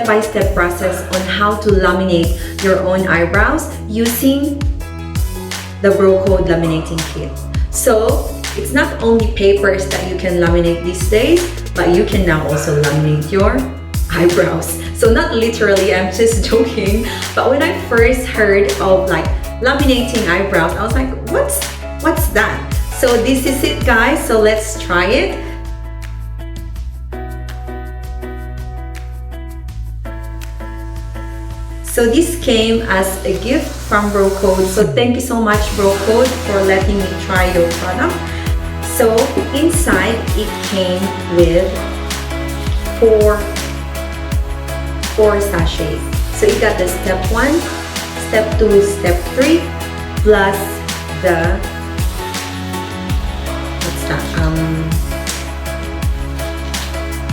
step-by-step process on how to laminate your own eyebrows using the Brow Code laminating kit. So it's not only papers that you can laminate these days, but you can now also laminate your eyebrows. So not literally, I'm just joking, but when I first heard of like laminating eyebrows, I was like, what's that? So this is it, guys, so let's try it. So this came as a gift from Brow Code. So thank you so much, Brow Code, for letting me try your product. So inside it came with four sachets. So you got the step 1, step 2, step 3, plus the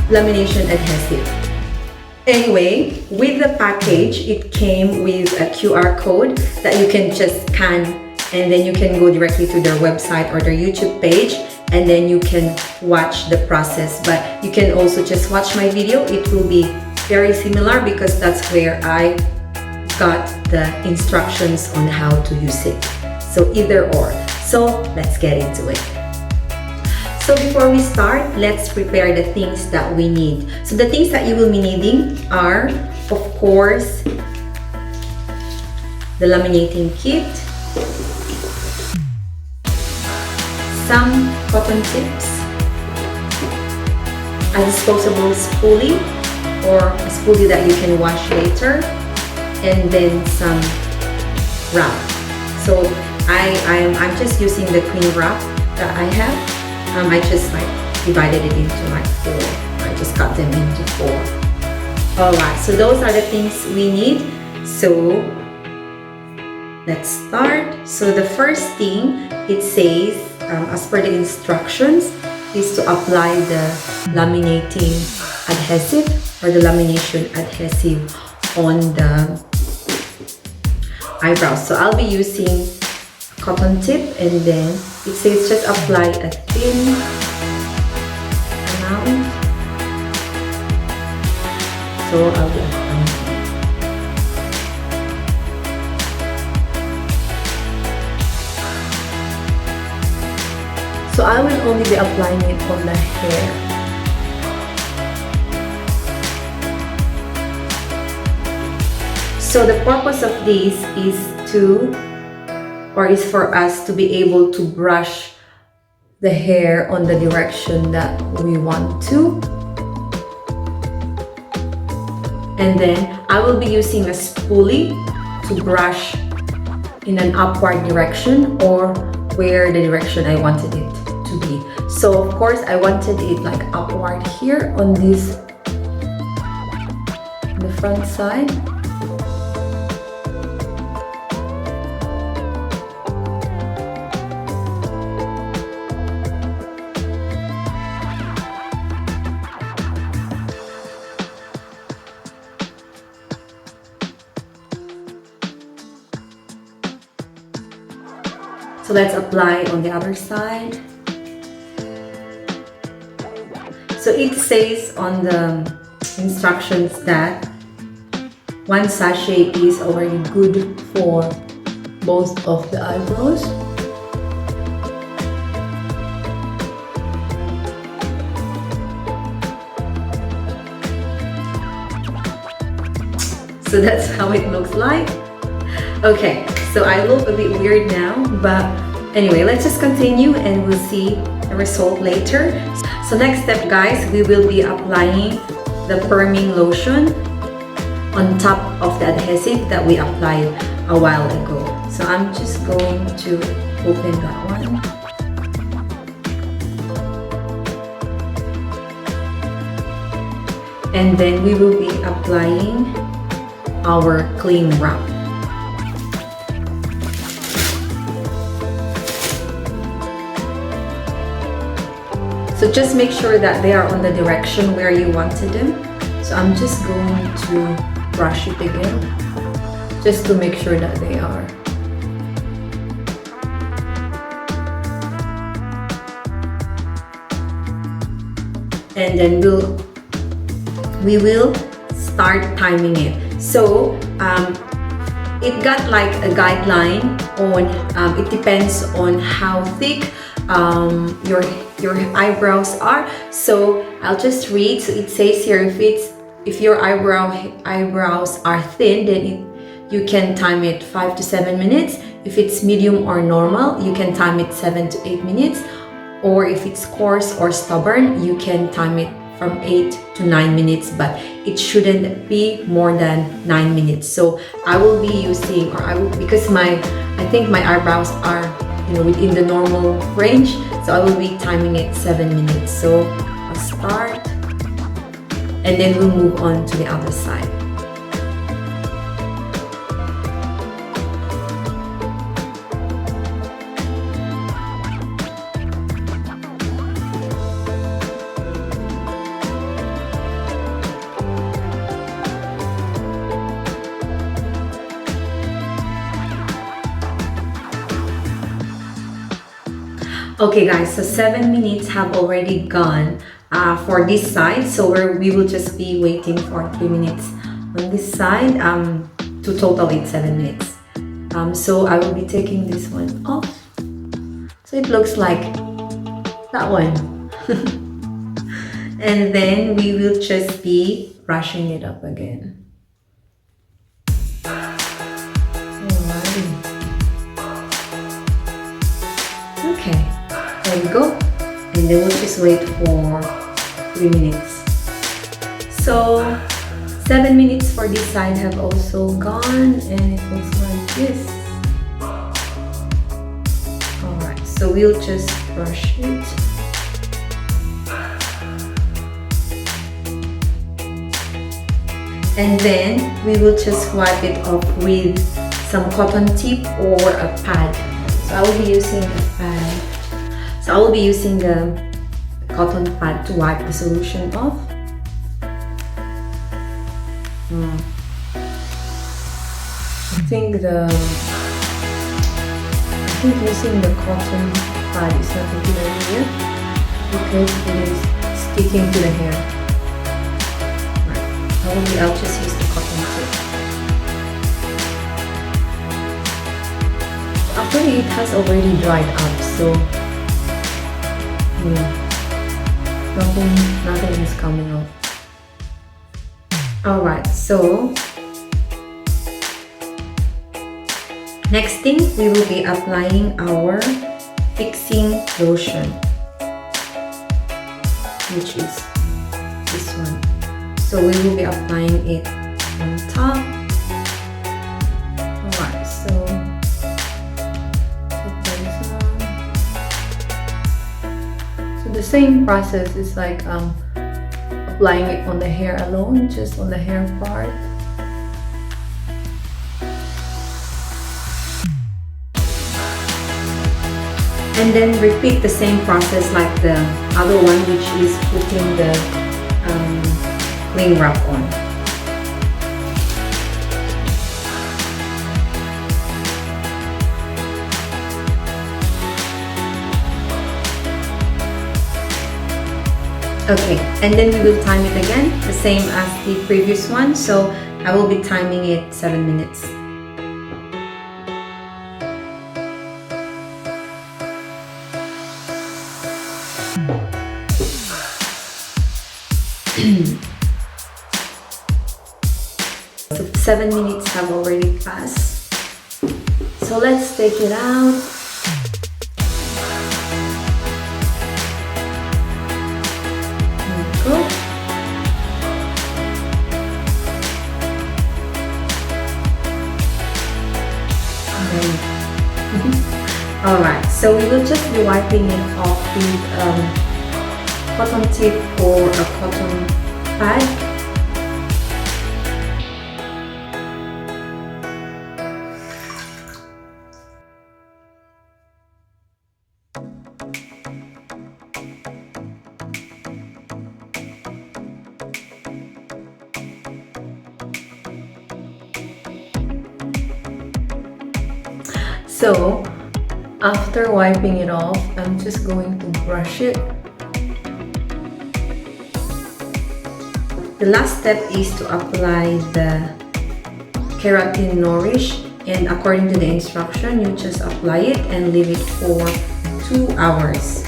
lamination adhesive. Anyway, with the package, it came with a QR code that you can just scan, and then you can go directly to their website or their YouTube page, and then you can watch the process. But you can also just watch my video. It will be very similar because that's where I got the instructions on how to use it. So either or. So let's get into it. So before we start, let's prepare the things that we need. So the things that you will be needing are, of course, the laminating kit, some cotton tips, a disposable spoolie or a spoolie that you can wash later, and then some wrap. So I'm just using the cling wrap that I have. I just like divided it into like 4. I just cut them into 4. Alright, so those are the things we need. So let's start. So the first thing it says, as per the instructions, is to apply the laminating adhesive or the lamination adhesive on the eyebrows. So I'll be using cotton tip, and then it says just apply a thin amount. So I'll be applying. So I will only be applying it on the hair. So the purpose of this is for us to be able to brush the hair on the direction that we want to. And then I will be using a spoolie to brush in an upward direction or where the direction I wanted it to be. So of course I wanted it like upward here on this, the front side. So let's apply on the other side. So it says on the instructions that 1 sachet is already good for both of the eyebrows. So that's how it looks like. Okay, so I look a bit weird now, but anyway, let's just continue and we'll see the result later. So next step, guys, we will be applying the PERMING lotion on top of the adhesive that we applied a while ago. So I'm just going to open that one. And then we will be applying our cling wrap. So just make sure that they are on the direction where you wanted them. So I'm just going to brush it again, just to make sure that they are. And then we will start timing it. So it got like a guideline on, it depends on how thick your eyebrows are. So I'll just read. So it says here, if your eyebrows are thin, then you can time it 5 to 7 minutes. If it's medium or normal, you can time it 7 to 8 minutes. Or if it's coarse or stubborn, you can time it from 8 to 9 minutes, but it shouldn't be more than 9 minutes. So I will be using, because I think my eyebrows are, within the normal range, so I will be timing it 7 minutes. So I'll start, and then we'll move on to the other side. Okay guys, so 7 minutes have already gone for this side, so we will just be waiting for 3 minutes on this side to total it 7 minutes. So I will be taking this one off. So it looks like that one. And then we will just be brushing it up again. Okay. There we go, and then we'll just wait for 3 minutes. So 7 minutes for this side have also gone, and it looks like this. Alright, so we'll just brush it. And then we will just wipe it off with some cotton tip or a pad. So I will be using a pad. So I will be using the cotton pad to wipe the solution off. I think using the cotton pad is not a good idea because it is sticking to the hair. Right. I'll just use the cotton tip. Actually, it has already dried up, so nothing is coming out. Alright, so next thing, we will be applying our fixing lotion, which is this one. So we will be applying it on top. Alright, so the same process is like applying it on the hair alone, just on the hair part. And then repeat the same process like the other one, which is putting the cling wrap on. Okay, and then we will time it again, the same as the previous one. So I will be timing it 7 minutes. So 7 minutes have already passed. So let's take it out. Alright, so we will just be wiping it off with cotton tip or a cotton pad. So after wiping it off, I'm just going to brush it. the last step is to apply the keratin nourish, and according to the instruction, you just apply it and leave it for 2 hours.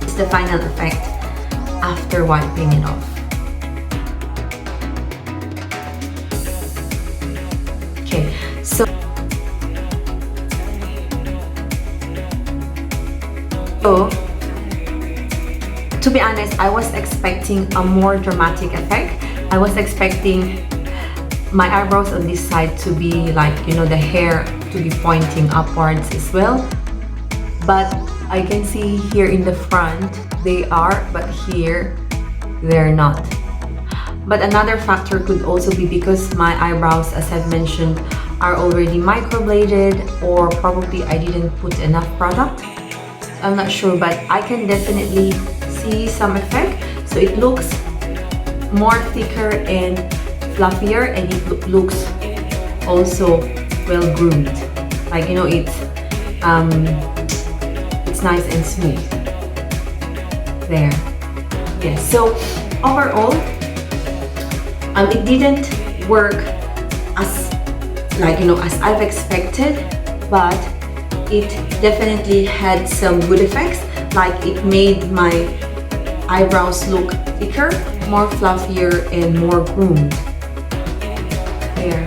It's the final effect after wiping it off. Okay, so to be honest, I was expecting a more dramatic effect. I was expecting my eyebrows on this side to be like, you know, the hair to be pointing upwards as well. But I can see here in the front, they are, but here, they're not. But another factor could also be because my eyebrows, as I've mentioned, are already microbladed, or probably I didn't put enough product. I'm not sure, but I can definitely see some effect. So it looks more thicker and fluffier, and it looks also well groomed. Like, you know, it's nice and smooth. There. Yes. So overall, it didn't work as, like, you know, as I've expected, but it definitely had some good effects. Like, it made my eyebrows look thicker, more fluffier, and more groomed. There.